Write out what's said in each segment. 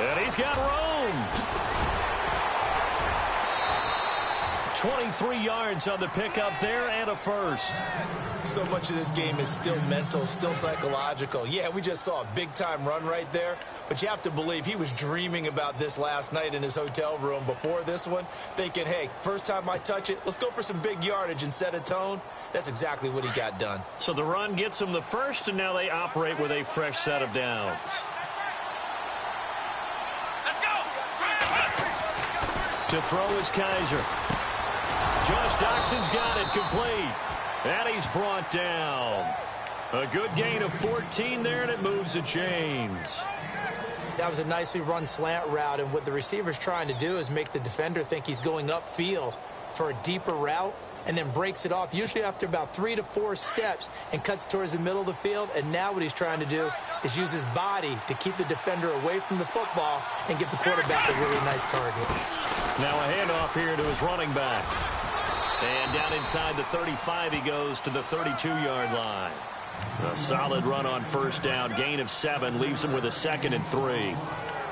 And he's got room. 23 yards on the pickup there and a first. So much of this game is still mental, still psychological. Yeah, we just saw a big-time run right there, but you have to believe he was dreaming about this last night in his hotel room before this one, thinking, hey, first time I touch it, let's go for some big yardage and set a tone. That's exactly what he got done. So the run gets him the first, and now they operate with a fresh set of downs. To throw is Kaiser. Josh Doxson's got it complete. And he's brought down. A good gain of 14 there, and it moves the chains. That was a nicely run slant route, and what the receiver's trying to do is make the defender think he's going upfield for a deeper route, and then breaks it off, usually after about 3 to 4 steps, and cuts towards the middle of the field. And now what he's trying to do is use his body to keep the defender away from the football and give the quarterback a really nice target. Now a handoff here to his running back. And down inside the 35, he goes to the 32-yard line. A solid run on first down. Gain of 7 leaves him with a 2nd and 3.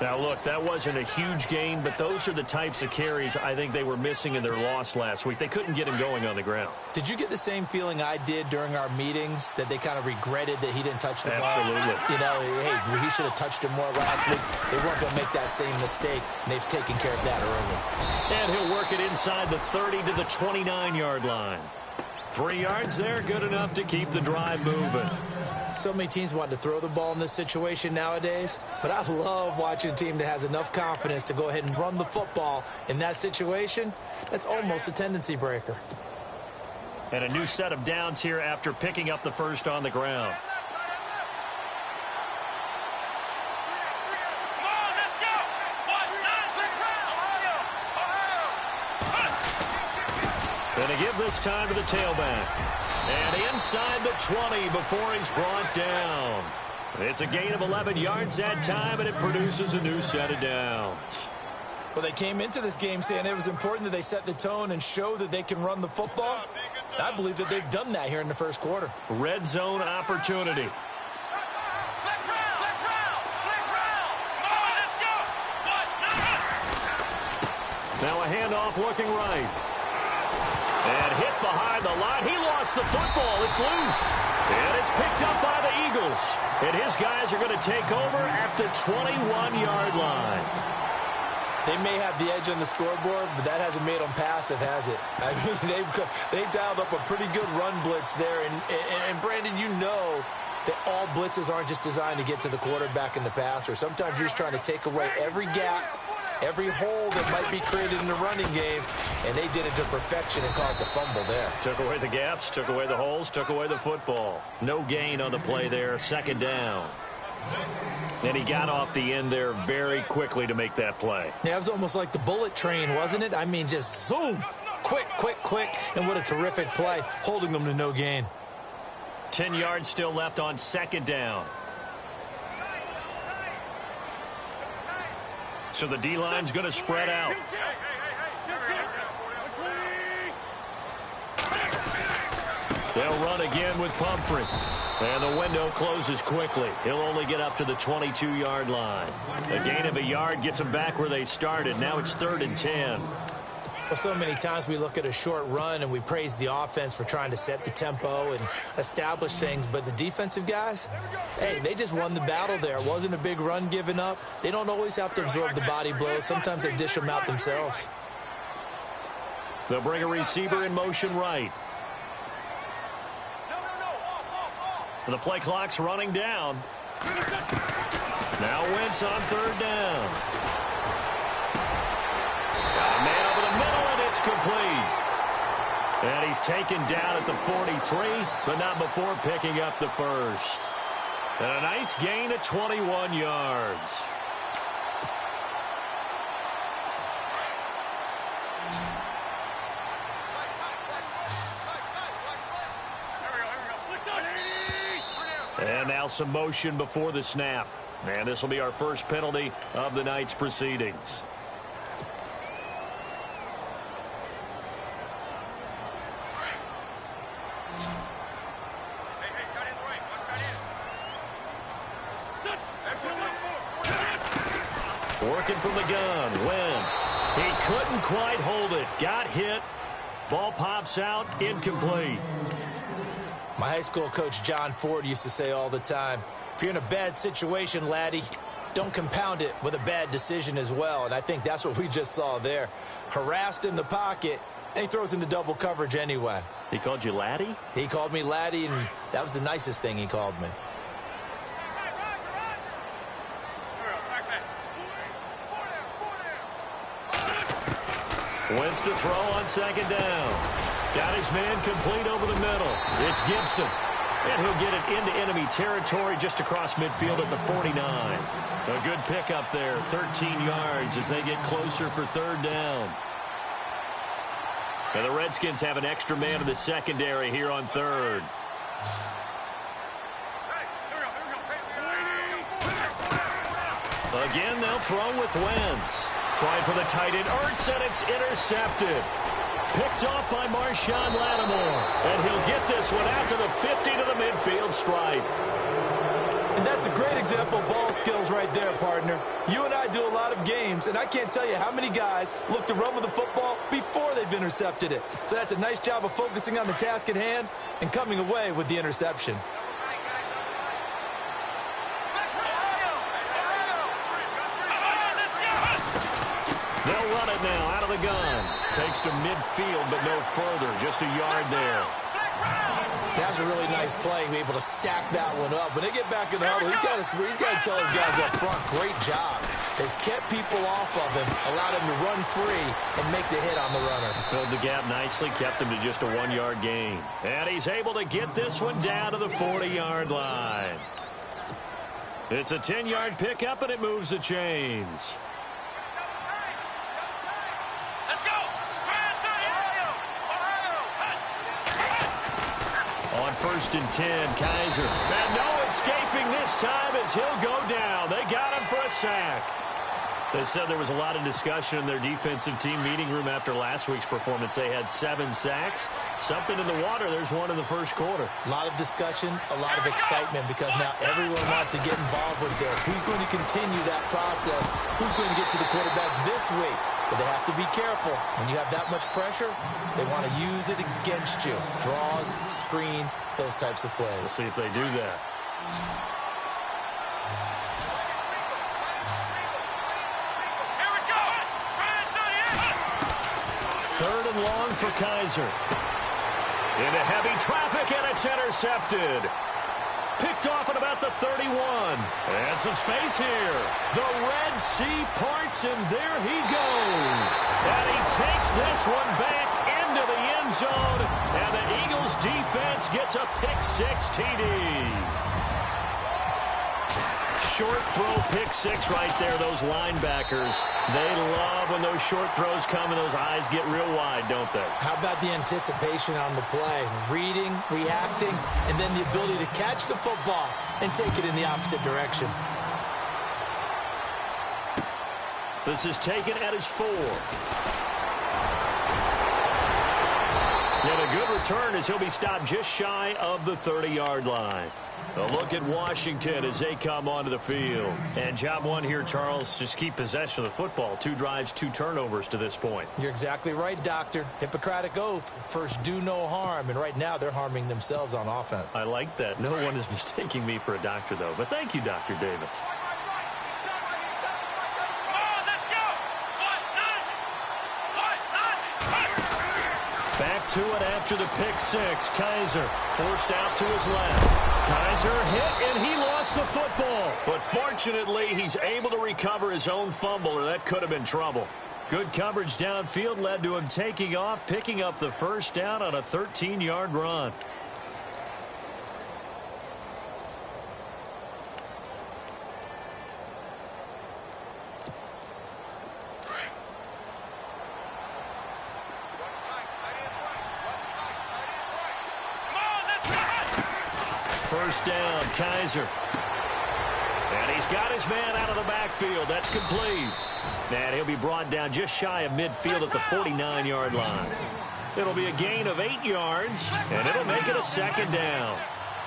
Now, look, that wasn't a huge gain, but those are the types of carries I think they were missing in their loss last week. They couldn't get him going on the ground. Did you get the same feeling I did during our meetings, that they kind of regretted that he didn't touch the ball? Absolutely. You know, hey, he should have touched it more last week. They weren't going to make that same mistake, and they've taken care of that early. And he'll work it inside the 30 to the 29-yard line. 3 yards there, good enough to keep the drive moving. So many teams want to throw the ball in this situation nowadays, but I love watching a team that has enough confidence to go ahead and run the football in that situation. That's almost a tendency breaker. And a new set of downs here after picking up the first on the ground. And to give this time to the tailback. And inside the 20 before he's brought down. It's a gain of 11 yards that time, and it produces a new set of downs. Well, they came into this game saying it was important that they set the tone and show that they can run the football. I believe that they've done that here in the first quarter. Red zone opportunity. Now a handoff looking right. And hit behind the line. He lost the football. It's loose. And it's picked up by the Eagles. And his guys are going to take over at the 21-yard line. They may have the edge on the scoreboard, but that hasn't made them passive, has it? I mean, they've dialed up a pretty good run blitz there. And Brandon, you know that all blitzes aren't just designed to get to the quarterback and the passer. Sometimes you're just trying to take away every gap, every hole that might be created in the running game, and they did it to perfection and caused a fumble there. Took away the gaps, took away the holes, took away the football. No gain on the play there, 2nd down. And he got off the end there very quickly to make that play. Yeah, it was almost like the bullet train, wasn't it? I mean, just zoom, quick, quick, quick, and what a terrific play, holding them to no gain. 10 yards still left on 2nd down. So the D-line's going to spread out. They'll run again with Pumphrey. And the window closes quickly. He'll only get up to the 22-yard line. A gain of a yard gets them back where they started. Now it's 3rd and 10. Well, so many times we look at a short run and we praise the offense for trying to set the tempo and establish things. But the defensive guys, hey, they just won the battle there. It wasn't a big run given up. They don't always have to absorb the body blows. Sometimes they dish them out themselves. They'll bring a receiver in motion right. The play clock's running down. Now Wentz on 3rd down. Got a man over the middle, and it's complete. And he's taken down at the 43, but not before picking up the first. And a nice gain of 21 yards. And now some motion before the snap. And this will be our first penalty of the night's proceedings. working from the gun. Wentz. He couldn't quite hold it. Got hit. Ball pops out. Incomplete. My high school coach, John Ford, used to say all the time, if you're in a bad situation, laddie, don't compound it with a bad decision as well. And I think that's what we just saw there. Harassed in the pocket, and he throws into double coverage anyway. He called you laddie? He called me laddie, and that was the nicest thing he called me. Wentz to throw on second down. Got his man complete over the middle. It's Gibson. And he'll get it into enemy territory just across midfield at the 49. A good pickup there, 13 yards as they get closer for third down. And the Redskins have an extra man in the secondary here on third. Again, they'll throw with Wentz. Trying for the tight end, Ertz, and it's intercepted. Picked off by Marshawn Lattimore. And he'll get this one out to the 50 to the midfield stripe. And that's a great example of ball skills right there, partner. You and I do a lot of games, and I can't tell you how many guys look to run with the football before they've intercepted it. So that's a nice job of focusing on the task at hand and coming away with the interception. They'll run it now out of the gun. Takes to midfield, but no further. Just a yard there. That's a really nice play, able to stack that one up. When they get back in the huddle, he's got to tell his guys up front, great job. They've kept people off of him, allowed him to run free and make the hit on the runner. Filled the gap nicely, kept him to just a 1-yard gain. And he's able to get this one down to the 40-yard line. It's a 10-yard pickup, and it moves the chains. On 1st and 10, Kaiser. And no escaping this time as he'll go down. They got him for a sack. They said there was a lot of discussion in their defensive team meeting room after last week's performance. They had 7 sacks. Something in the water. There's one in the first quarter. A lot of discussion, a lot of excitement because now everyone wants to get involved with this. Who's going to continue that process? Who's going to get to the quarterback this week? But they have to be careful. When you have that much pressure, they want to use it against you. Draws, screens, those types of plays. We'll see if they do that. Third and long for Kaiser. Into heavy traffic, and it's intercepted. Picked off at about the 31. And some space here. The Red Sea parts, and there he goes. And he takes this one back into the end zone. And the Eagles defense gets a pick-6 TD. Short throw, pick-6 right there. Those linebackers, they love when those short throws come and those eyes get real wide, don't they? How about the anticipation on the play? Reading, reacting, and then the ability to catch the football and take it in the opposite direction. This is taken at his 4. And a good return as he'll be stopped just shy of the 30-yard line. A look at Washington as they come onto the field. And job one here, Charles, just keep possession of the football. 2 drives, 2 turnovers to this point. You're exactly right, Doctor. Hippocratic oath. First, do no harm. And right now, they're harming themselves on offense. I like that. No one is mistaking me for a doctor, though. But thank you, Dr. Davis. Back to it after the pick-6. Kaiser forced out to his left. Kaiser hit, and he lost the football. But fortunately, he's able to recover his own fumble, or that could have been trouble. Good coverage downfield led to him taking off, picking up the first down on a 13-yard run. First down, Kaiser. And he's got his man out of the backfield. That's complete. And he'll be brought down just shy of midfield at the 49-yard line. It'll be a gain of 8 yards, and it'll make it a second down.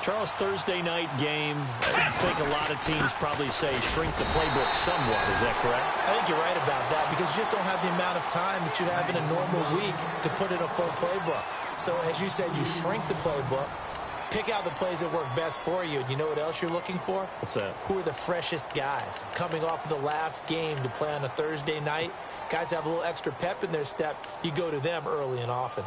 Charles, Thursday night game, I think a lot of teams probably say shrink the playbook somewhat. Is that correct? I think you're right about that because you just don't have the amount of time that you have in a normal week to put in a full playbook. So, as you said, you shrink the playbook, pick out the plays that work best for you. And you know what else you're looking for? What's that? Who are the freshest guys coming off of the last game to play on a Thursday night? Guys have a little extra pep in their step. You go to them early and often.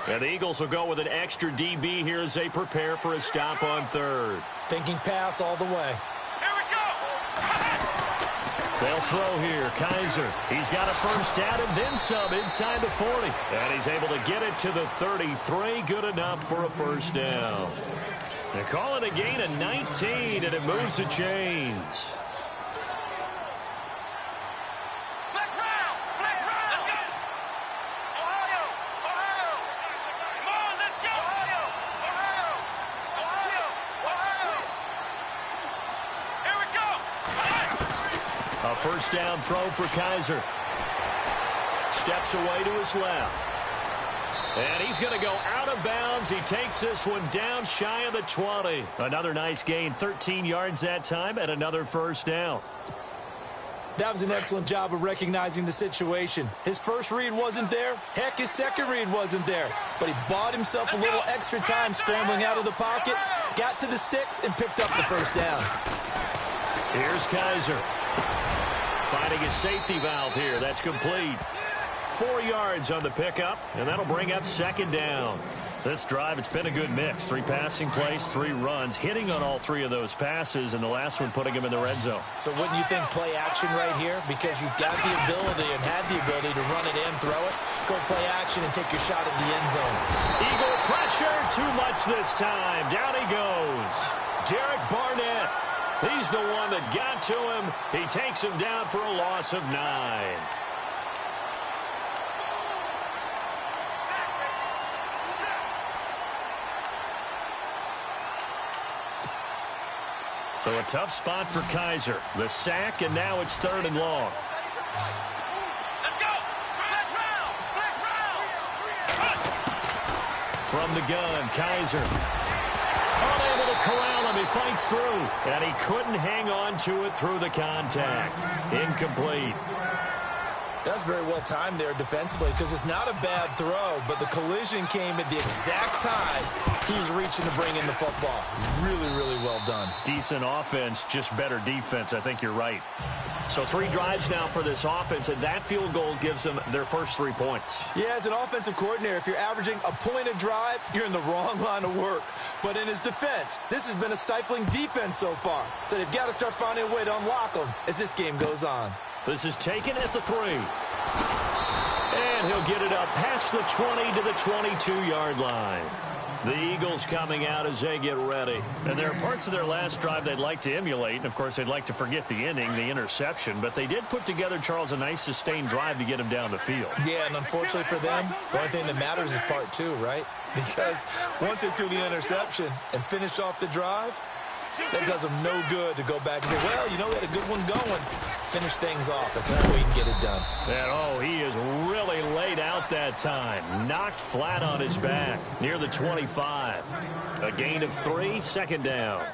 And the Eagles will go with an extra DB here as they prepare for a stop on third. Thinking pass all the way. Here we go. They'll throw here. Kaiser. He's got a first down and then some inside the 40. And he's able to get it to the 33. Good enough for a first down. They call it a gain of 19, and it moves the chains. A first down throw for Kaiser. Steps away to his left. And he's going to go out of bounds. He takes this one down shy of the 20. Another nice gain, 13 yards that time, and another first down. That was an excellent job of recognizing the situation. His first read wasn't there. Heck, his second read wasn't there. But he bought himself a little extra time scrambling out of the pocket, got to the sticks, and picked up the first down. Here's Kaiser. Finding his safety valve here. That's complete. 4 yards on the pickup, and that'll bring up second down. This drive, it's been a good mix. 3 passing plays, 3 runs, hitting on all 3 of those passes, and the last one putting him in the red zone. So wouldn't you think play action right here? Because you've got the ability and had the ability to run it in, throw it, go play action, and take your shot at the end zone. Eagle pressure, too much this time. Down he goes. Derek Barnett. He's the one that got to him. He takes him down for a loss of 9. So a tough spot for Kaiser. The sack, and now it's 3rd and long. Let's go. From the gun, Kaiser. Unable to corral him. He fights through. And he couldn't hang on to it through the contact. Incomplete. That's very well timed there defensively because it's not a bad throw, but the collision came at the exact time he was reaching to bring in the football. Really, really well done. Decent offense, just better defense. I think you're right. So 3 drives now for this offense, and that field goal gives them their first 3 points. Yeah, as an offensive coordinator, if you're averaging a point a drive, you're in the wrong line of work. But in his defense, this has been a stifling defense so far. So they've got to start finding a way to unlock them as this game goes on. This is taken at the 3. And he'll get it up past the 20 to the 22-yard line. The Eagles coming out as they get ready. And there are parts of their last drive they'd like to emulate. And, of course, they'd like to forget the inning, the interception. But they did put together, Charles, a nice sustained drive to get him down the field. Yeah, and unfortunately for them, the only thing that matters is part 2, right? Because once they threw the interception and finished off the drive, that does them no good to go back and say, well, you know, we had a good one going. Finish things off. That's the only way you can get it done. And, oh, he is really laid out that time. Knocked flat on his back near the 25. A gain of 3, second down.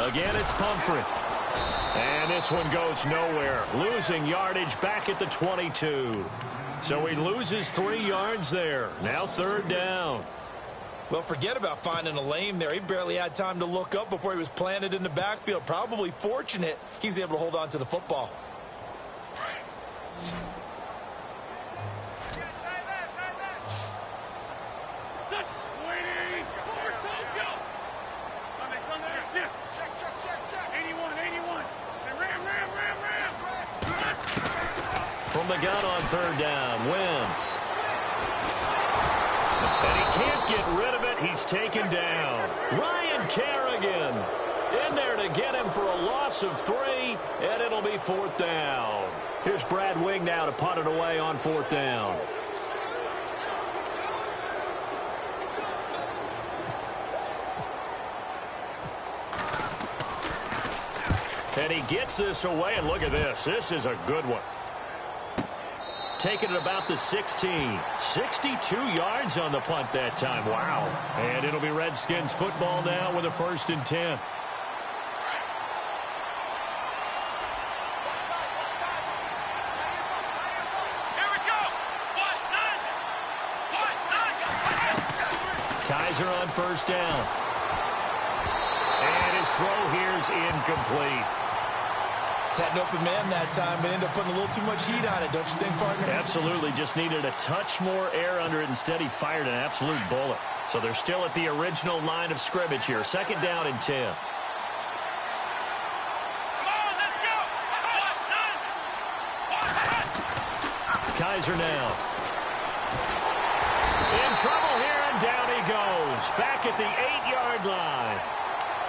Again, it's Pumphrey. And this one goes nowhere. Losing yardage back at the 22. So he loses 3 yards there. Now 3rd down. Well, forget about finding a lane there. He barely had time to look up before he was planted in the backfield. Probably fortunate he was able to hold on to the football. From the gun on 3rd down, Wentz. And he can't get rid of it. he's taken down. Ryan Kerrigan in there to get him for a loss of 3, and it'll be 4th down. Here's Brad Wing now to punt it away on 4th down. And he gets this away, and look at this. This is a good one. Taking it about the 16. 62 yards on the punt that time. Wow. And it'll be Redskins football now with a 1st and 10. Here we go. Kaiser on 1st down. And his throw here's incomplete. Had an open man that time, but ended up putting a little too much heat on it, don't you think, partner? Absolutely. Just needed a touch more air under it. Instead, he fired an absolute bullet. So they're still at the original line of scrimmage here. 2nd down and 10. Come on, let's go. Kaiser now. In trouble here, and down he goes. Back at the 8-yard line.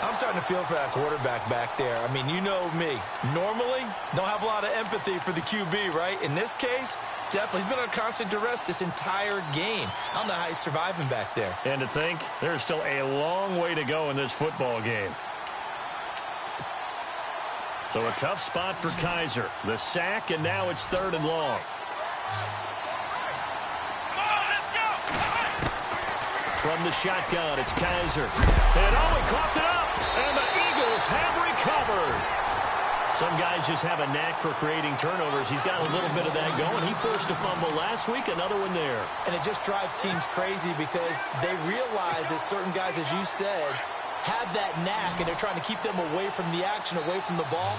I'm starting to feel for that quarterback back there. I mean, you know me. Normally, don't have a lot of empathy for the QB, right? In this case, definitely. He's been under constant duress this entire game. I don't know how he's surviving back there. And to think, there's still a long way to go in this football game. So a tough spot for Kaiser. The sack, and now it's 3rd and long. From the shotgun, it's Kaiser. And he coughed it up. And the Eagles have recovered. Some guys just have a knack for creating turnovers. He's got a little bit of that going. He forced a fumble last week, another one there. And it just drives teams crazy because they realize that certain guys, as you said, have that knack, and they're trying to keep them away from the action, away from the ball.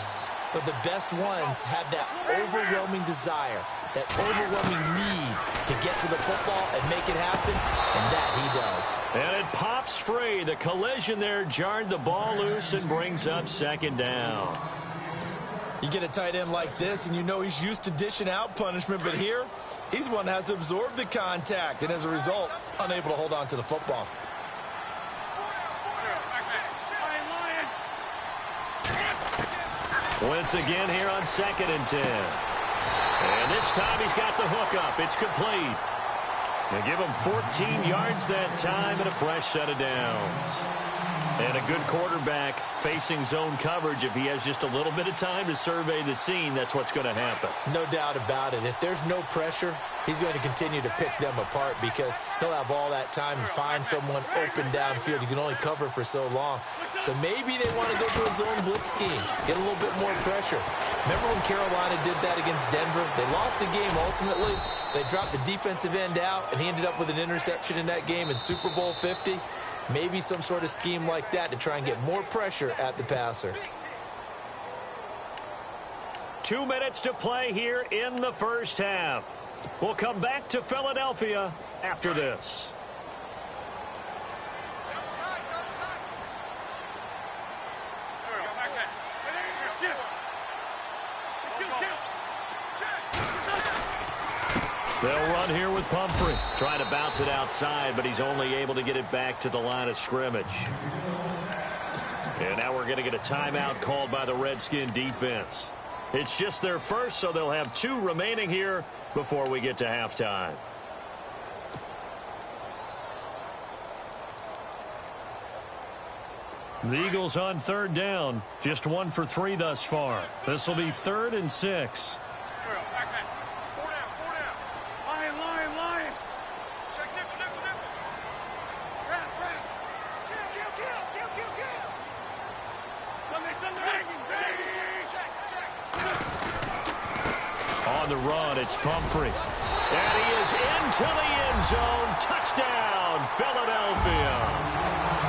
But the best ones have that overwhelming desire, that overwhelming need to get to the football and make it happen, and that he does. And it pops free. The collision there jarred the ball loose and brings up 2nd down. You get a tight end like this, and you know he's used to dishing out punishment, but here, he's one that has to absorb the contact, and as a result, unable to hold on to the football. Once again here on 2nd and 10. And this time he's got the hook up. It's complete. They give him 14 yards that time and a fresh set of downs. And a good quarterback facing zone coverage. If he has just a little bit of time to survey the scene, that's what's going to happen. No doubt about it. If there's no pressure, he's going to continue to pick them apart because he'll have all that time to find someone open downfield. You can only cover for so long. So maybe they want to go to a zone blitz scheme, get a little bit more pressure. Remember when Carolina did that against Denver? They lost the game ultimately. They dropped the defensive end out, and he ended up with an interception in that game in Super Bowl 50. Maybe some sort of scheme like that to try and get more pressure at the passer. 2 minutes to play here in the first half. We'll come back to Philadelphia after this. They'll run here with Pumphrey. Trying to bounce it outside, but he's only able to get it back to the line of scrimmage. And now we're going to get a timeout called by the Redskin defense. It's just their first, so they'll have 2 remaining here before we get to halftime. The Eagles on 3rd down. Just 1 for 3 thus far. This will be 3rd and 6. On the run, it's Pumphrey. And he is into the end zone. Touchdown, Philadelphia.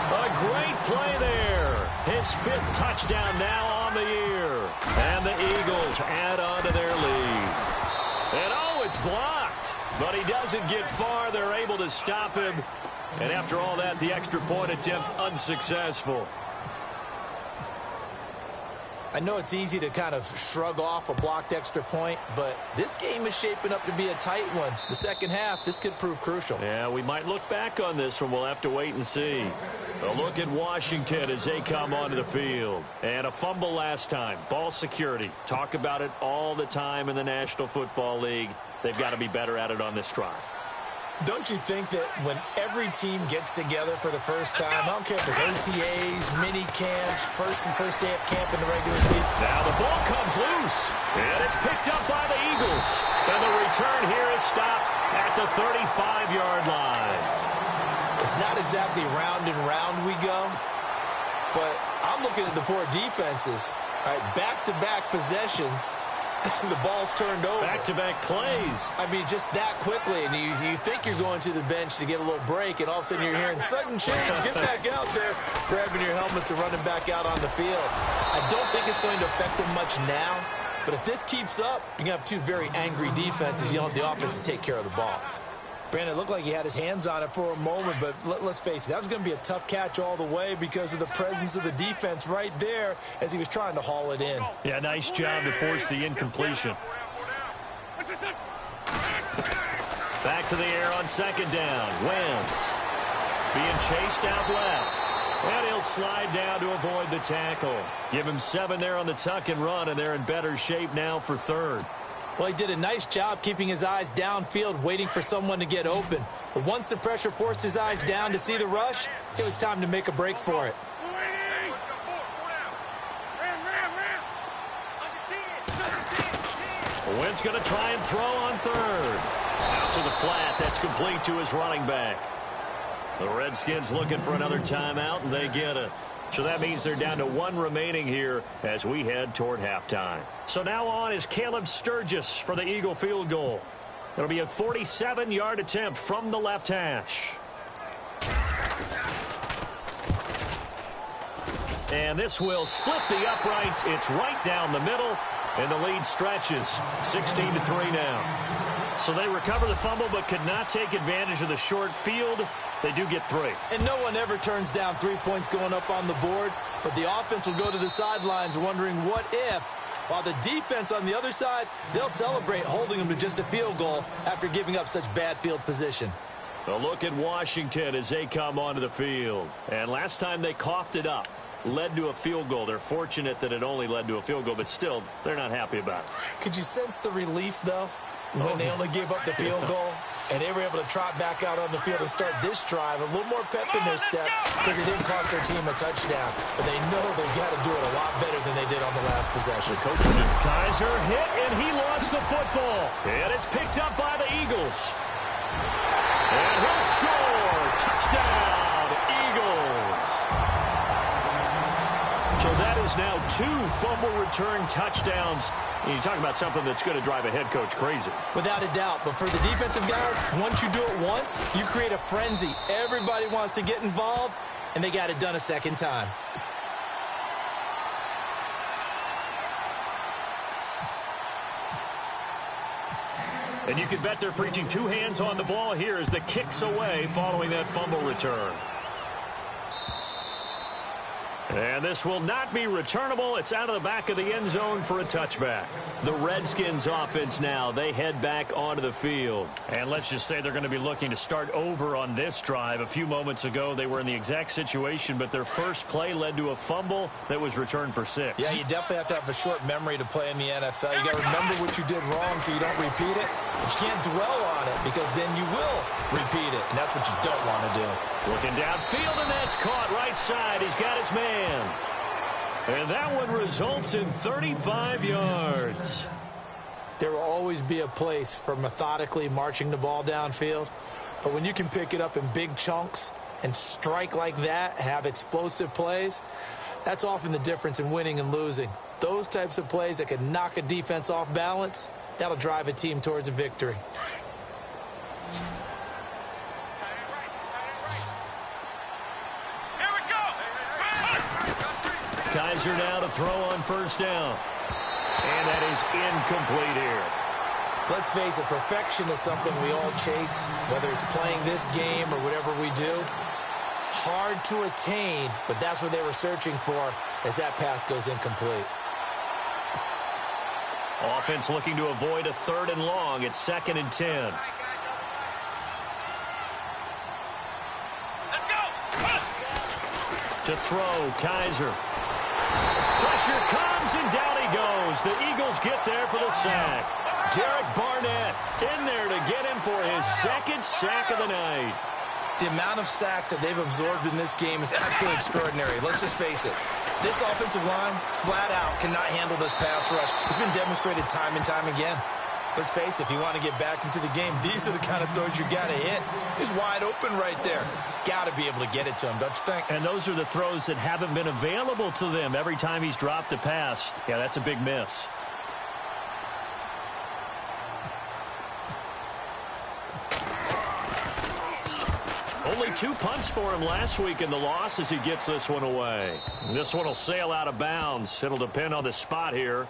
A great play there. His 5th touchdown now on the year. And the Eagles add on to their lead. And oh, it's blocked. But he doesn't get far. They're able to stop him. And after all that, the extra point attempt unsuccessful. I know it's easy to kind of shrug off a blocked extra point, but this game is shaping up to be a tight one. The second half, this could prove crucial. Yeah, we might look back on this one. We'll have to wait and see. A look at Washington as they come onto the field. And a fumble last time. Ball security. Talk about it all the time in the National Football League. They've got to be better at it on this drive. Don't you think that when every team gets together for the first time, I don't care if it's OTAs, mini camps, first day of camp in the regular season. Now the ball comes loose, and it's picked up by the Eagles. And the return here is stopped at the 35-yard line. It's not exactly round and round we go, but I'm looking at the poor defenses. All right, back-to-back possessions. The ball's turned over. Back-to-back plays. I mean, just that quickly, and you think you're going to the bench to get a little break, and all of a sudden you're hearing sudden change. Get back out there, grabbing your helmets and running back out on the field. I don't think it's going to affect them much now, but if this keeps up, you're going to have two very angry defenses. You want the offense to take care of the ball. Brandon, it looked like he had his hands on it for a moment, but let's face it, that was going to be a tough catch all the way because of the presence of the defense right there as he was trying to haul it in. Yeah, nice job to force the incompletion. Back to the air on second down. Wentz being chased out left. And he'll slide down to avoid the tackle. Give him 7 there on the tuck and run, and they're in better shape now for third. Well, he did a nice job keeping his eyes downfield, waiting for someone to get open. But once the pressure forced his eyes down to see the rush, it was time to make a break for it. Wentz going to try and throw on third. Out to the flat. That's complete to his running back. The Redskins looking for another timeout, and they get it. So that means they're down to 1 remaining here as we head toward halftime. So now on is Caleb Sturgis for the Eagle field goal. It'll be a 47-yard attempt from the left hash. And this will split the uprights. It's right down the middle, and the lead stretches 16-3 now. So they recover the fumble but could not take advantage of the short field. They do get 3. And no one ever turns down 3 points going up on the board, but the offense will go to the sidelines wondering what if, while the defense on the other side, they'll celebrate holding them to just a field goal after giving up such bad field position. A look at Washington as they come onto the field. And last time they coughed it up, led to a field goal. They're fortunate that it only led to a field goal, but still, they're not happy about it. Could you sense the relief, though, when they only gave up the field goal? And they were able to trot back out on the field and start this drive a little more pep in their step because it didn't cost their team a touchdown. But they know they've got to do it a lot better than they did on the last possession. Kaiser hit, and he lost the football. And it's picked up by the Eagles. And he'll score. Touchdown, Eagles. So that is now 2 fumble return touchdowns. You talk about something that's going to drive a head coach crazy. Without a doubt. But for the defensive guys, once you do it once, you create a frenzy. Everybody wants to get involved, and they got it done a second time. And you can bet they're preaching 2 hands on the ball here as the kick's away following that fumble return. And this will not be returnable. It's out of the back of the end zone for a touchback. The Redskins offense now, they head back onto the field. And let's just say they're going to be looking to start over on this drive. A few moments ago, they were in the exact situation, but their first play led to a fumble that was returned for 6. Yeah, you definitely have to have a short memory to play in the NFL. You got to remember what you did wrong so you don't repeat it. But you can't dwell on it because then you will repeat it, and that's what you don't want to do. Looking downfield, and that's caught right side. He's got his man. And that one results in 35 yards. There will always be a place for methodically marching the ball downfield. But when you can pick it up in big chunks and strike like that, have explosive plays, that's often the difference in winning and losing. Those types of plays that can knock a defense off balance, that'll drive a team towards a victory. Kaiser now to throw on first down. And that is incomplete here. Let's face it, perfection is something we all chase, whether it's playing this game or whatever we do. Hard to attain, but that's what they were searching for as that pass goes incomplete. Offense looking to avoid a 3rd and long. It's 2nd and 10. Let's go. To throw, Kaiser. Pressure comes, and down he goes. The Eagles get there for the sack. Derek Barnett in there to get him for his 2nd sack of the night. The amount of sacks that they've absorbed in this game is absolutely extraordinary. Let's just face it. This offensive line, flat out, cannot handle this pass rush. It's been demonstrated time and time again. Let's face it, if you want to get back into the game, these are the kind of throws you got to hit. He's wide open right there. Got to be able to get it to him, don't you think? And those are the throws that haven't been available to them every time he's dropped a pass. Yeah, that's a big miss. Only 2 punts for him last week in the loss as he gets this one away. This one will sail out of bounds. It'll depend on the spot here.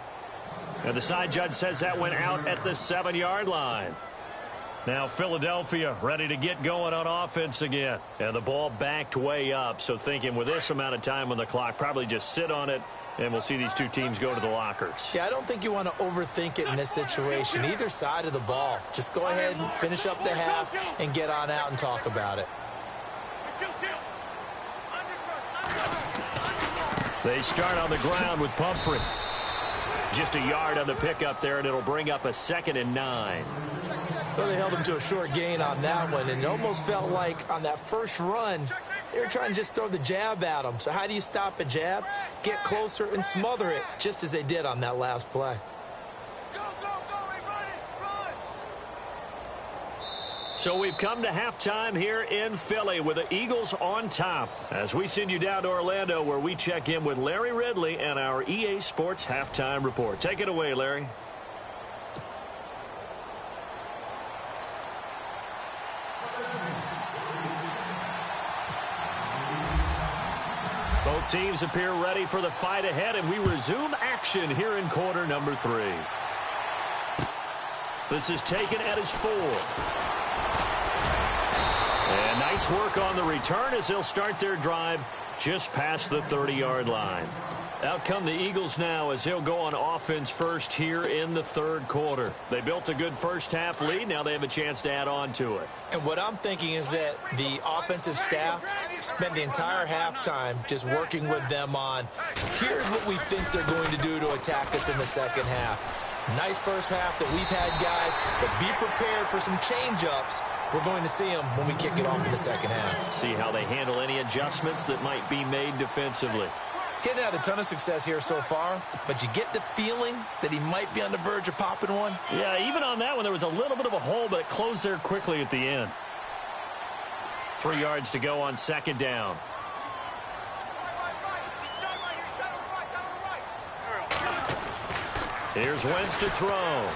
And the side judge says that went out at the 7-yard line. Now Philadelphia ready to get going on offense again. And the ball backed way up. So thinking with this amount of time on the clock, probably just sit on it. And we'll see these two teams go to the lockers. Yeah, I don't think you want to overthink it in this situation. Either side of the ball. Just go ahead and finish up the half and get on out and talk about it. They start on the ground with Pumphrey. Just a yard on the pickup there, and it'll bring up a 2nd and 9. Well, they held him to a short gain on that one, and it almost felt like on that first run, they were trying to just throw the jab at him. So how do you stop a jab? Get closer and smother it, just as they did on that last play. So we've come to halftime here in Philly with the Eagles on top. As we send you down to Orlando, where we check in with Larry Ridley and our EA Sports Halftime Report. Take it away, Larry. Both teams appear ready for the fight ahead, and we resume action here in quarter number 3. This is taken at his 4. And nice work on the return as they'll start their drive just past the 30-yard line. Out come the Eagles now as they'll go on offense first here in the 3rd quarter. They built a good first-half lead. Now they have a chance to add on to it. And what I'm thinking is that the offensive staff spent the entire halftime just working with them on, here's what we think they're going to do to attack us in the second half. Nice first half that we've had, guys, but be prepared for some change-ups. We're going to see them when we kick it off in the second half. See how they handle any adjustments that might be made defensively. Getting had a ton of success here so far, but you get the feeling that he might be on the verge of popping one. Yeah, even on that one, there was a little bit of a hole, but it closed there quickly at the end. 3 yards to go on 2nd down. Here's Wentz to throw.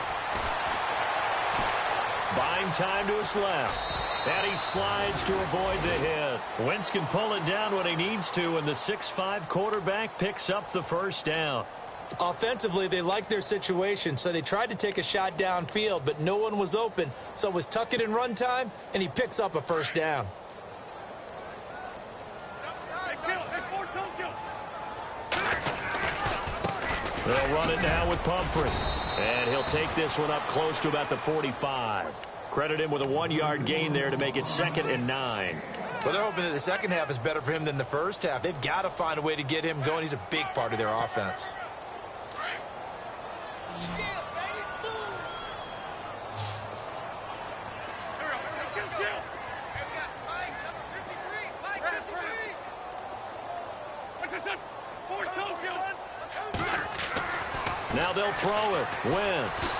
Buying time to his left. And he slides to avoid the hit. Wentz can pull it down when he needs to, and the 6'5" quarterback picks up the first down. Offensively, they liked their situation, so they tried to take a shot downfield, but no one was open. So it was tuck it in run time, and he picks up a first down. They'll run it now with Pumphrey. And he'll take this one up close to about the 45. Credit him with a 1-yard gain there to make it 2nd and 9. Well, they're hoping that the second half is better for him than the first half. They've got to find a way to get him going. He's a big part of their offense. Now they'll throw it. Wentz.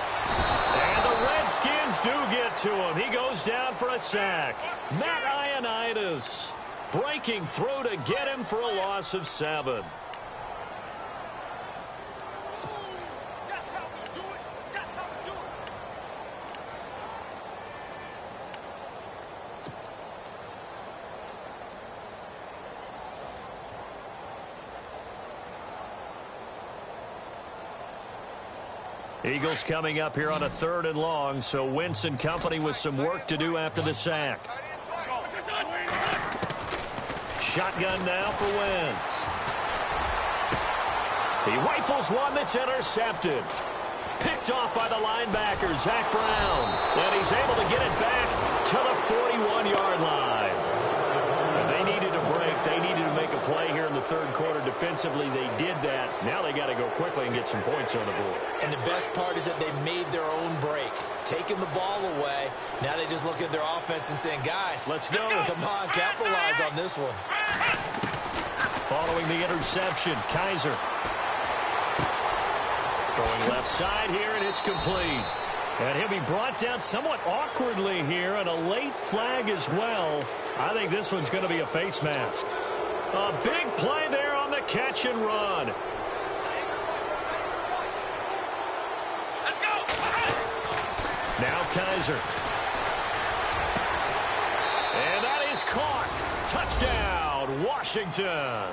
And the Redskins do get to him. He goes down for a sack. Matt Ioannidis breaking through to get him for a loss of 7. Eagles coming up here on a 3rd and long, so Wentz and company with some work to do after the sack. Shotgun now for Wentz. He rifles one that's intercepted. Picked off by the linebacker, Zach Brown. And he's able to get it back to the 41-yard line. They needed a break. They needed to make a play here in the third quarter. Defensively, they did that. Now they got to go quickly and get some points on the board. And the best part is that they made their own break. Taking the ball away. Now they just look at their offense and saying, guys, let's go. Come on, capitalize on this one. Following the interception, Kaiser. Throwing left side here, and it's complete. And he'll be brought down somewhat awkwardly here, and a late flag as well. I think this one's going to be a face mask. A big play there on the catch and run. Let's go. Now Kaiser. And that is caught. Touchdown, Washington.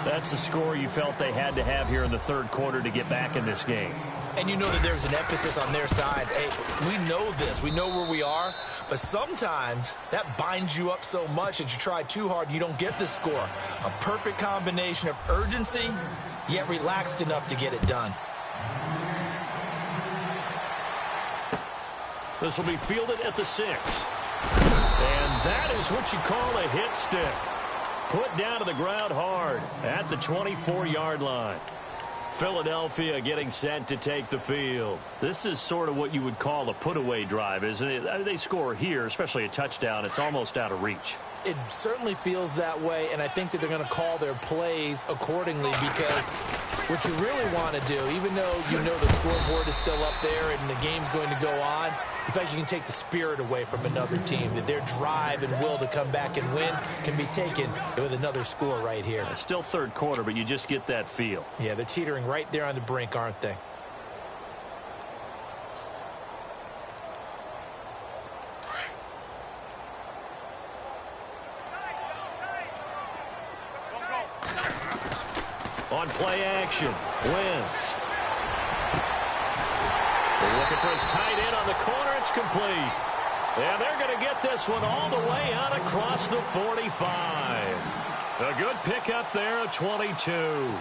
That's the score you felt they had to have here in the third quarter to get back in this game. And you know that there's an emphasis on their side. Hey, we know this. We know where we are. But sometimes that binds you up so much that you try too hard, you don't get the score. A perfect combination of urgency, yet relaxed enough to get it done. This will be fielded at the 6. And that is what you call a hit stick. Put down to the ground hard at the 24-yard line. Philadelphia getting set to take the field. This is sort of what you would call a put-away drive, isn't it? They score here, especially a touchdown. It's almost out of reach. It certainly feels that way, and I think that they're going to call their plays accordingly because what you really want to do, even though you know the scoreboard is still up there and the game's going to go on, in fact, you can take the spirit away from another team, that their drive and will to come back and win can be taken with another score right here. It's still third quarter, but you just get that feel. Yeah, they're teetering right there on the brink, aren't they? On play action, Wentz. They're looking for his tight end on the corner. It's complete. And they're going to get this one all the way out across the 45. A good pickup there at 22.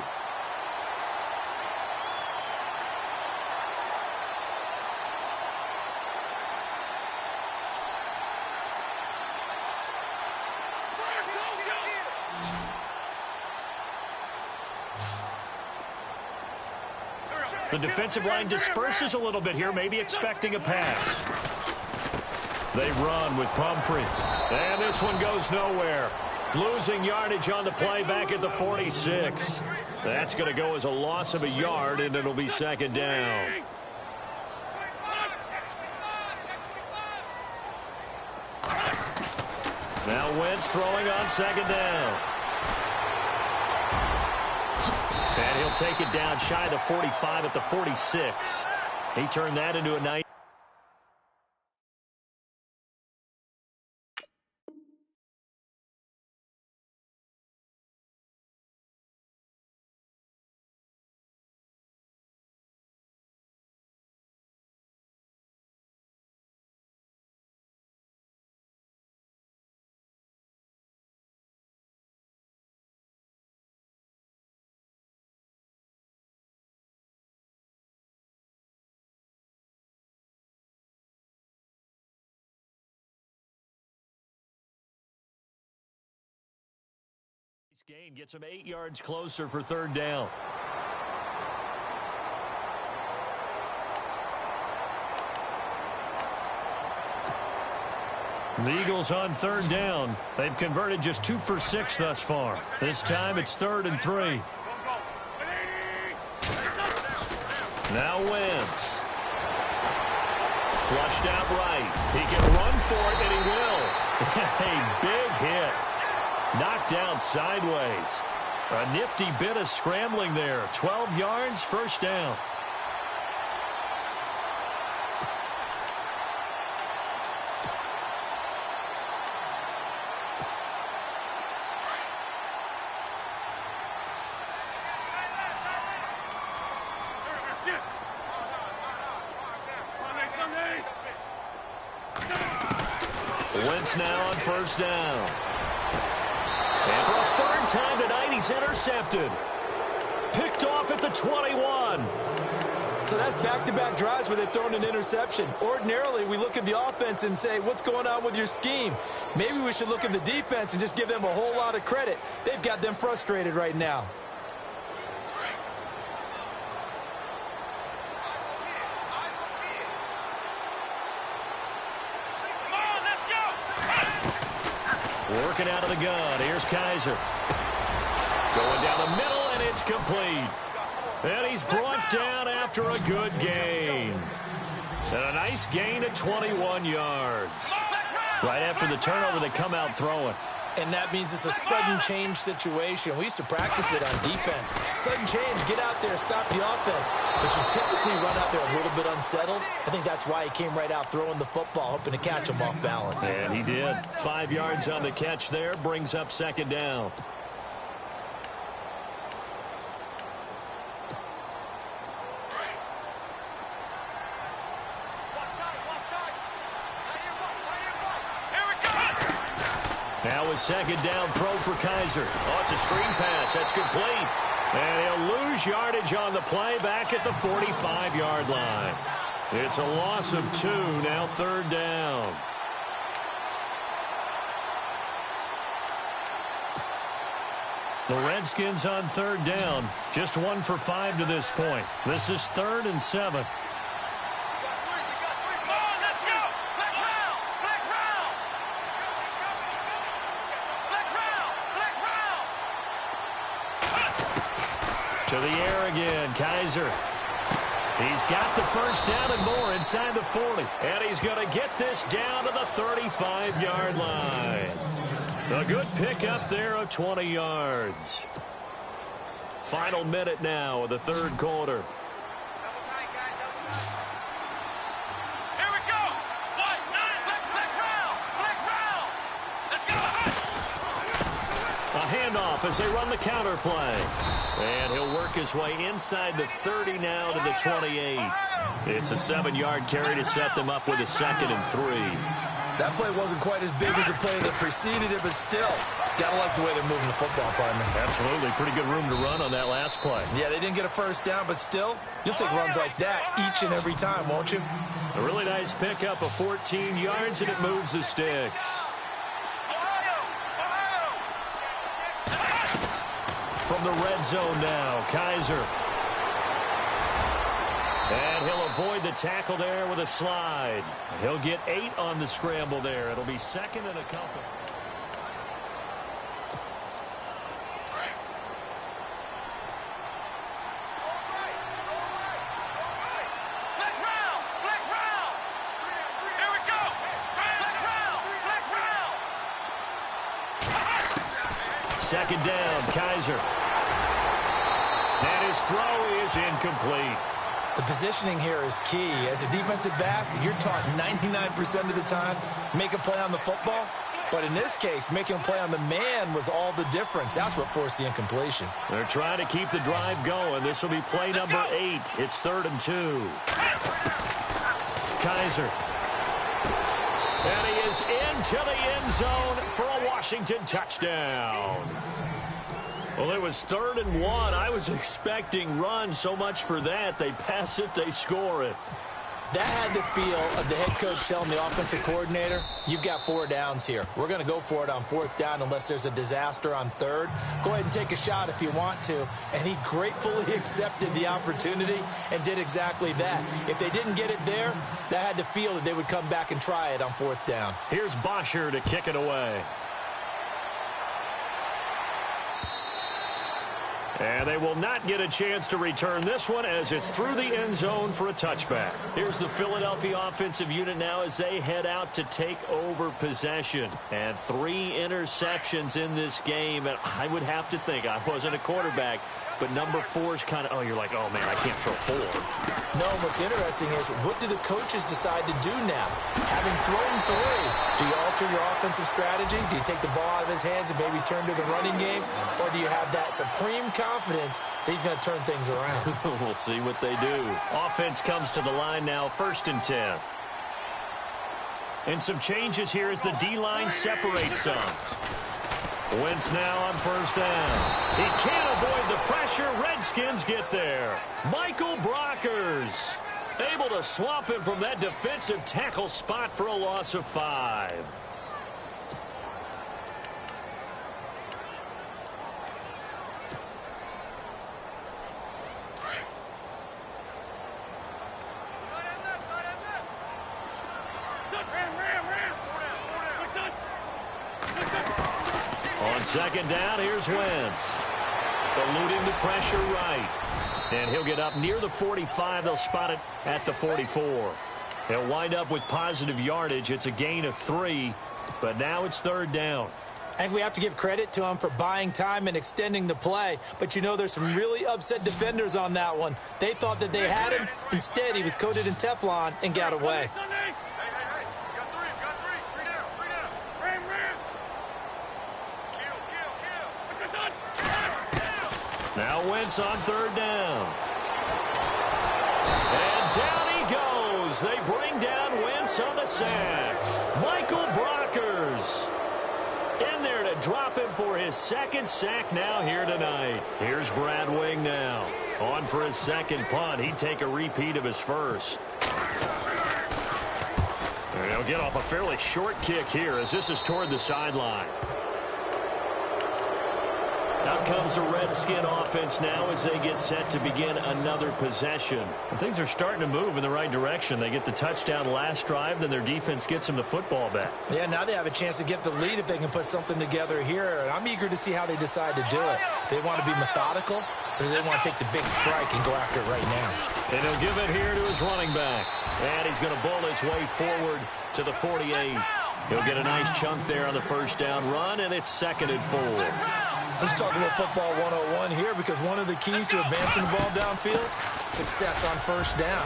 The defensive line disperses a little bit here, maybe expecting a pass. They run with Pumphrey. And this one goes nowhere. Losing yardage on the play back at the 46. That's going to go as a loss of a yard, and it'll be second down. Now Wentz throwing on second down. And he'll take it down shy of the 45 at the 46. He turned that into a nice. Gain gets him 8 yards closer for third down. The Eagles on third down. They've converted just 2 for 6 thus far. This time it's 3rd and 3. Now Wentz. Flushed out right. He can run for it, and he will. A big hit. Knocked down sideways. A nifty bit of scrambling there. 12 yards, first down. Wentz now on first down. And for a third time tonight, he's intercepted. Picked off at the 21. So that's back-to-back drives where they've thrown an interception. Ordinarily, we look at the offense and say, what's going on with your scheme? Maybe we should look at the defense and just give them a whole lot of credit. They've got them frustrated right now. Working out of the gun. Here's Kaiser. Going down the middle, and it's complete. And he's brought down after a good gain. And a nice gain of 21 yards. Right after the turnover, they come out throwing. And that means it's a sudden change situation. We used to practice it on defense. Sudden change, get out there, stop the offense. But you typically run out there a little bit unsettled. I think that's why he came right out throwing the football, hoping to catch him off balance. And he did. 5 yards on the catch there, brings up second down. Now a second down throw for Kaiser. Oh, it's a screen pass. That's complete. And he'll lose yardage on the play back at the 45-yard line. It's a loss of 2, now third down. The Redskins on third down. Just 1 for 5 to this point. This is 3rd and 7. To the air again, Kaiser. He's got the first down and more inside the 40. And he's going to get this down to the 35-yard line. A good pickup there of 20 yards. Final minute now of the third quarter. Handoff as they run the counter play. And he'll work his way inside the 30 now to the 28. It's a 7-yard carry to set them up with a 2nd and 3. That play wasn't quite as big as the play that preceded it, but still, gotta like the way they're moving the football, partner. Absolutely. Pretty good room to run on that last play. Yeah, they didn't get a first down, but still, you'll take runs like that each and every time, won't you? A really nice pickup of 14 yards, and it moves the sticks. From the red zone now, Kaiser. And he'll avoid the tackle there with a slide. He'll get 8 on the scramble there. It'll be 2nd and a couple. Second down, Kaiser. And his throw is incomplete. The positioning here is key. As a defensive back, you're taught 99% of the time, make a play on the football. But in this case, making a play on the man was all the difference. That's what forced the incompletion. They're trying to keep the drive going. This will be play number 8. It's 3rd and 2. Kaiser. And he is into the end zone for a Washington touchdown. Well, it was 3rd and 1. I was expecting run, so much for that. They pass it, they score it. That had the feel of the head coach telling the offensive coordinator, you've got 4 downs here. We're going to go for it on 4th down unless there's a disaster on 3rd. Go ahead and take a shot if you want to. And he gratefully accepted the opportunity and did exactly that. If they didn't get it there, that had the feel that they would come back and try it on 4th down. Here's Bosher to kick it away. And they will not get a chance to return this one as it's through the end zone for a touchback. Here's the Philadelphia offensive unit now as they head out to take over possession. And 3 interceptions in this game. And I would have to think, I wasn't a quarterback, but number 4 is kind of, oh, you're like, oh, man, I can't throw 4. No, what's interesting is what do the coaches decide to do now? Having thrown 3, do you alter your offensive strategy? Do you take the ball out of his hands and maybe turn to the running game? Or do you have that supreme confidence that he's going to turn things around? We'll see what they do. Offense comes to the line now, 1st and 10. And some changes here as the D-line separates some. Wentz now on first down. He can't avoid the pressure. Redskins get there. Michael Brockers able to swamp him from that defensive tackle spot for a loss of 5. On second down, here's Wentz. Eluding the pressure right. And he'll get up near the 45. They'll spot it at the 44. They'll wind up with positive yardage. It's a gain of 3, but now it's third down. I think we have to give credit to him for buying time and extending the play. But, you know, there's some really upset defenders on that one. They thought that they had him. Instead, he was coated in Teflon and got away. Now Wentz on third down. And down he goes. They bring down Wentz on the sack. Michael Brockers in there to drop him for his second sack now here tonight. Here's Brad Wing now. On for his second punt. He'd take a repeat of his first. And he'll get off a fairly short kick here as this is toward the sideline. Out comes the Redskin offense now as they get set to begin another possession. And things are starting to move in the right direction. They get the touchdown last drive, then their defense gets them the football back. Yeah, now they have a chance to get the lead if they can put something together here. And I'm eager to see how they decide to do it. Do they want to be methodical, or do they want to take the big strike and go after it right now? And he'll give it here to his running back. And he's going to bull his way forward to the 48. He'll get a nice chunk there on the first down run, and it's 2nd and 4. Let's talk a little football 101 here, because one of the keys to advancing the ball downfield, success on first down.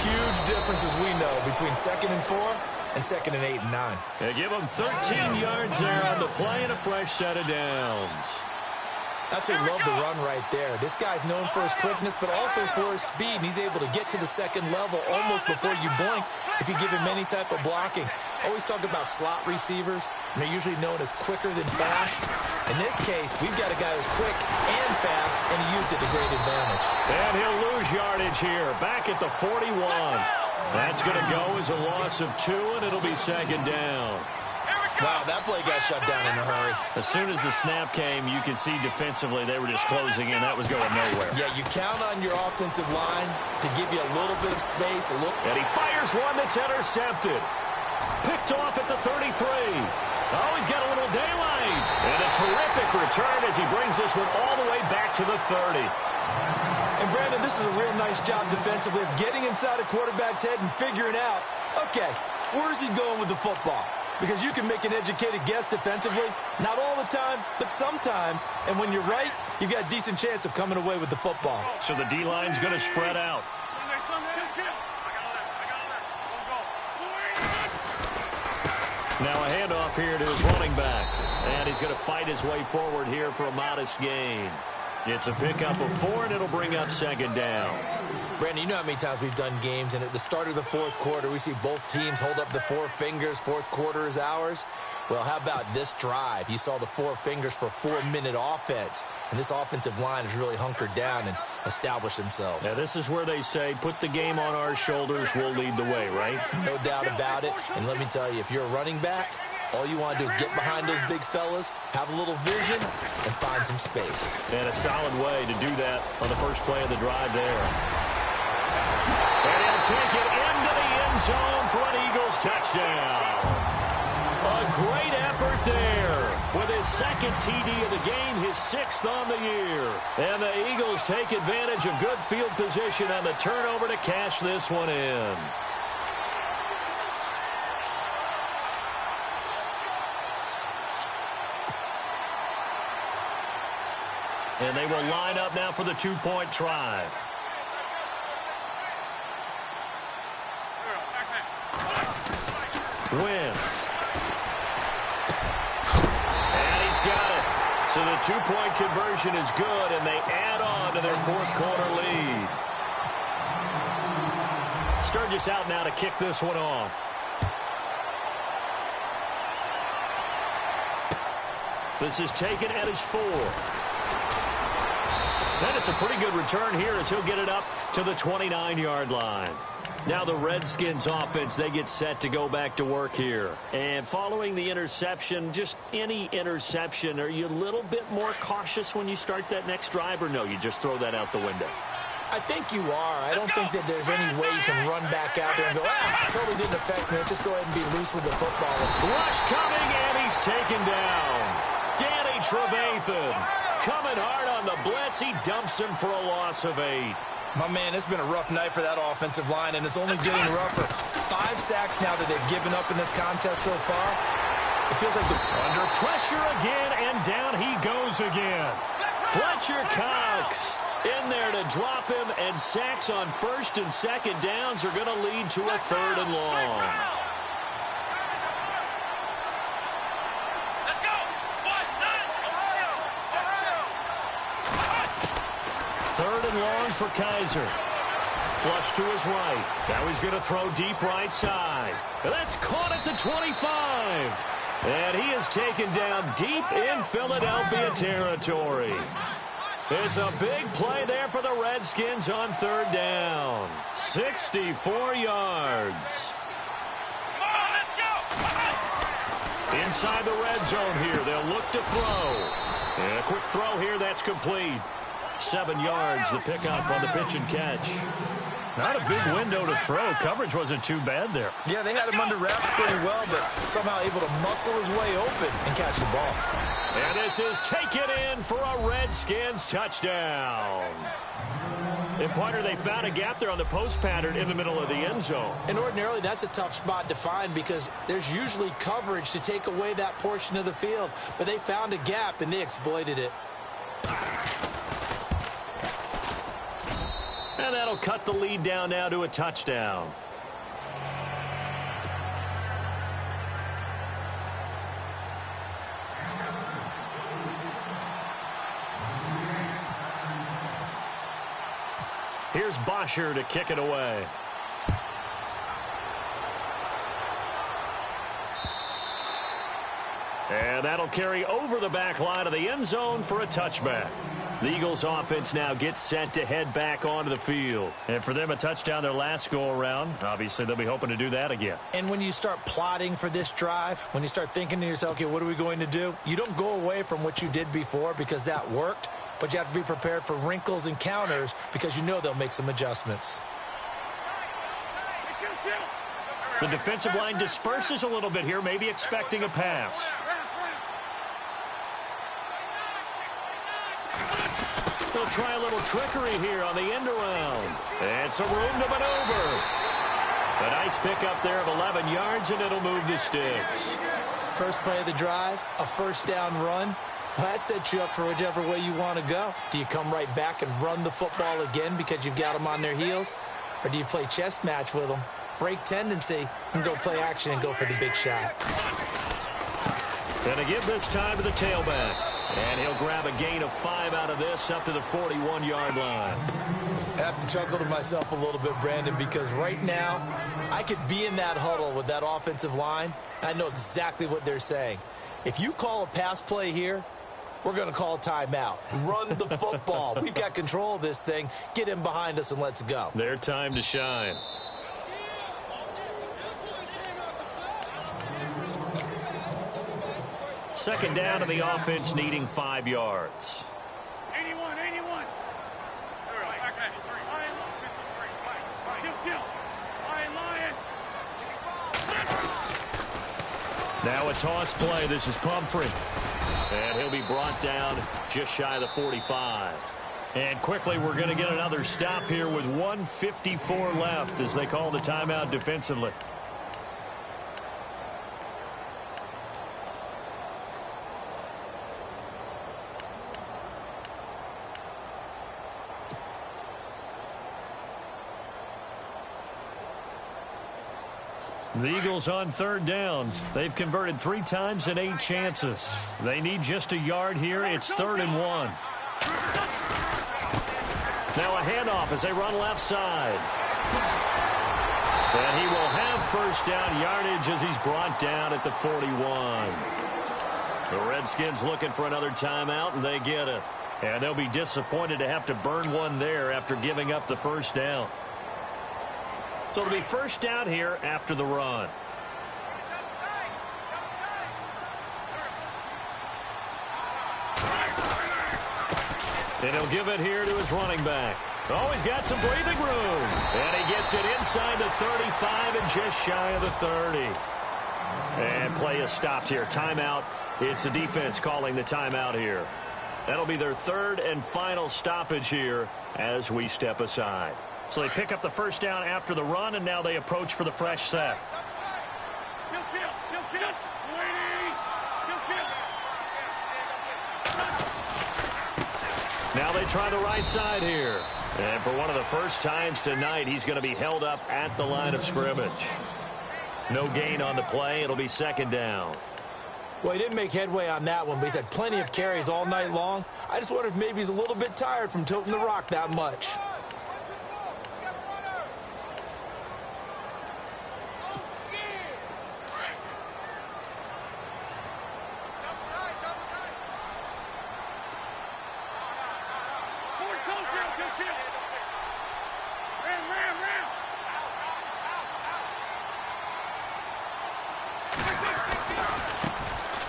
Huge difference, as we know, between 2nd and 4 and 2nd and 8 and 9. They give him 13 yards there on the play and a fresh set of downs. Absolutely love the run right there. This guy's known for his quickness, but also for his speed. He's able to get to the second level almost before you blink if you give him any type of blocking. Always talk about slot receivers, and they're usually known as quicker than fast. In this case, we've got a guy who's quick and fast, and he used it to great advantage. And he'll lose yardage here, back at the 41. That's going to go as a loss of 2, and it'll be 2nd down. Wow, that play got shut down in a hurry. As soon as the snap came, you could see defensively they were just closing in. That was going nowhere. Yeah, you count on your offensive line to give you a little bit of space. And he fires one that's intercepted. Picked off at the 33. Oh, he's got a little daylight. And a terrific return as he brings this one all the way back to the 30. And, Brandon, this is a real nice job defensively of getting inside a quarterback's head and figuring out, okay, where's he going with the football? Because you can make an educated guess defensively. Not all the time, but sometimes. And when you're right, you've got a decent chance of coming away with the football. So the D-line's going to spread out. Now a handoff here to his running back. And he's going to fight his way forward here for a modest gain. It's a pickup of 4, and it'll bring up 2nd down. Brandon, you know how many times we've done games, and at the start of the 4th quarter, we see both teams hold up the 4 fingers, 4th quarter is ours. Well, how about this drive? You saw the 4 fingers for a 4-minute offense, and this offensive line has really hunkered down and established themselves. Now, this is where they say, put the game on our shoulders, we'll lead the way, right? No doubt about it, and let me tell you, if you're a running back, all you want to do is get behind those big fellas, have a little vision, and find some space. And a solid way to do that on the first play of the drive there. And he'll take it into the end zone for an Eagles touchdown. A great effort there with his 2nd TD of the game, his 6th on the year. And the Eagles take advantage of good field position on the turnover to cash this one in. And they will line up now for the 2-point try. Wentz. And he's got it. So the 2-point conversion is good, and they add on to their 4th quarter lead. Sturgis out now to kick this one off. This is taken at his 4. And it's a pretty good return here as he'll get it up to the 29-yard line. Now the Redskins offense, they get set to go back to work here. And following the interception, just any interception, are you a little bit more cautious when you start that next drive, or no, you just throw that out the window? I think you are. I don't think that there's any way you can run back out there and go, totally didn't affect me. Just go ahead and be loose with the football. Rush coming, and he's taken down. Danny Trevathan coming hard on the blitz. He dumps him for a loss of 8. My man, it's been a rough night for that offensive line, and it's only getting rougher. 5 sacks now that they've given up in this contest so far. It feels like they're under pressure again, and down he goes again. Fletcher Cox in there to drop him, and sacks on 1st and 2nd downs are going to lead to a 3rd and long. Long for Kaiser. Flush to his right. Now he's going to throw deep right side. That's caught at the 25. And he is taken down deep in Philadelphia territory. It's a big play there for the Redskins on 3rd down. 64 yards. Inside the red zone here. They'll look to throw. And a quick throw here. That's complete. 7 yards, the pickup on the pitch and catch. Not a big window to throw. Coverage wasn't too bad there. Yeah, they had him under wraps pretty well, but somehow able to muscle his way open and catch the ball. And this is taken in for a Redskins touchdown. And, partner, they found a gap there on the post pattern in the middle of the end zone. And ordinarily, that's a tough spot to find because there's usually coverage to take away that portion of the field. But they found a gap, and they exploited it. And that'll cut the lead down now to a touchdown. Here's Bosher to kick it away. And that'll carry over the back line of the end zone for a touchback. The Eagles offense now gets set to head back onto the field. And for them, a touchdown their last go-around. Obviously, they'll be hoping to do that again. And when you start plotting for this drive, when you start thinking to yourself, okay, what are we going to do? You don't go away from what you did before because that worked, but you have to be prepared for wrinkles and counters because you know they'll make some adjustments. The defensive line disperses a little bit here, maybe expecting a pass. They'll try a little trickery here on the end around. And some room to maneuver. A nice pickup there of 11 yards, and it'll move the sticks. First play of the drive, a 1st down run. Well, that sets you up for whichever way you want to go. Do you come right back and run the football again because you've got them on their heels? Or do you play chess match with them, break tendency, and go play action and go for the big shot? Gonna give this time to the tailback. And he'll grab a gain of 5 out of this up to the 41-yard line. I have to chuckle to myself a little bit, Brandon, because right now I could be in that huddle with that offensive line. I know exactly what they're saying. If you call a pass play here, we're going to call a timeout. Run the football. We've got control of this thing. Get in behind us and let's go. Their time to shine. Second down to the offense, needing 5 yards. 81. Now a toss play. This is Pumphrey. And he'll be brought down just shy of the 45. And quickly, we're going to get another stop here with 1:54 left as they call the timeout defensively. The Eagles on 3rd down. They've converted 3 times in 8 chances. They need just a yard here. It's 3rd and 1. Now a handoff as they run left side. And he will have 1st down yardage as he's brought down at the 41. The Redskins looking for another timeout, and they get it. And they'll be disappointed to have to burn one there after giving up the first down. So it'll be first down here after the run. And he'll give it here to his running back. Oh, he's got some breathing room. And he gets it inside the 35 and just shy of the 30. And play is stopped here. Timeout. It's the defense calling the timeout here. That'll be their third and final stoppage here as we step aside. So they pick up the first down after the run, and now they approach for the fresh set. Now they try the right side here. And for one of the first times tonight, he's going to be held up at the line of scrimmage. No gain on the play. It'll be second down. Well, he didn't make headway on that one, but he's had plenty of carries all night long. I just wonder if maybe he's a little bit tired from toting the rock that much.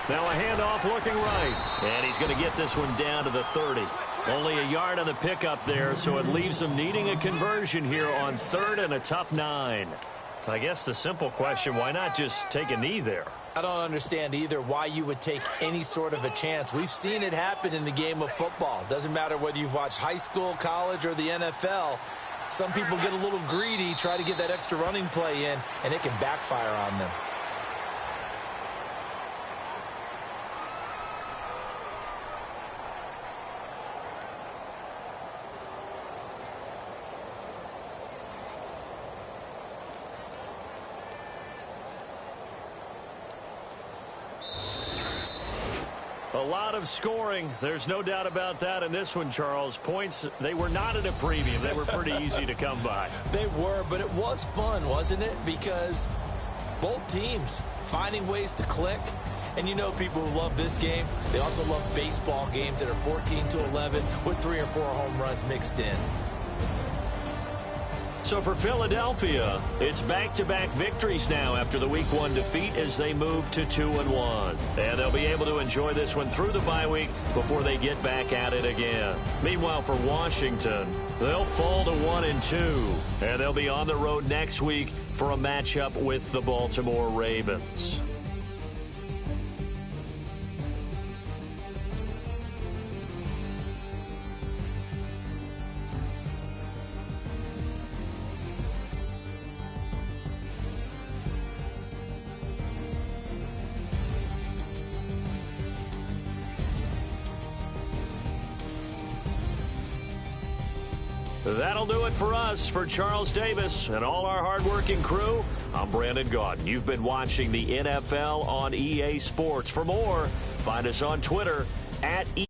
Now a handoff looking right. And he's going to get this one down to the 30. Only a yard on the pickup there, so it leaves him needing a conversion here on third and a tough 9. I guess the simple question, why not just take a knee there? I don't understand either why you would take any sort of a chance. We've seen it happen in the game of football. Doesn't matter whether you've watched high school, college, or the NFL. Some people get a little greedy, try to get that extra running play in, and it can backfire on them. A lot of scoring. There's no doubt about that in this one, Charles. Points, they were not at a premium. They were pretty easy to come by. They were, but it was fun, wasn't it? Because both teams finding ways to click. And you know people who love this game, they also love baseball games that are 14-11 with 3 or 4 home runs mixed in. So for Philadelphia, it's back-to-back victories now after the Week 1 defeat as they move to 2-1. And they'll be able to enjoy this one through the bye week before they get back at it again. Meanwhile, for Washington, they'll fall to 1-2. And they'll be on the road next week for a matchup with the Baltimore Ravens. That'll do it for us. For Charles Davis and all our hardworking crew, I'm Brandon Gaudin. You've been watching the NFL on EA Sports. For more, find us on Twitter @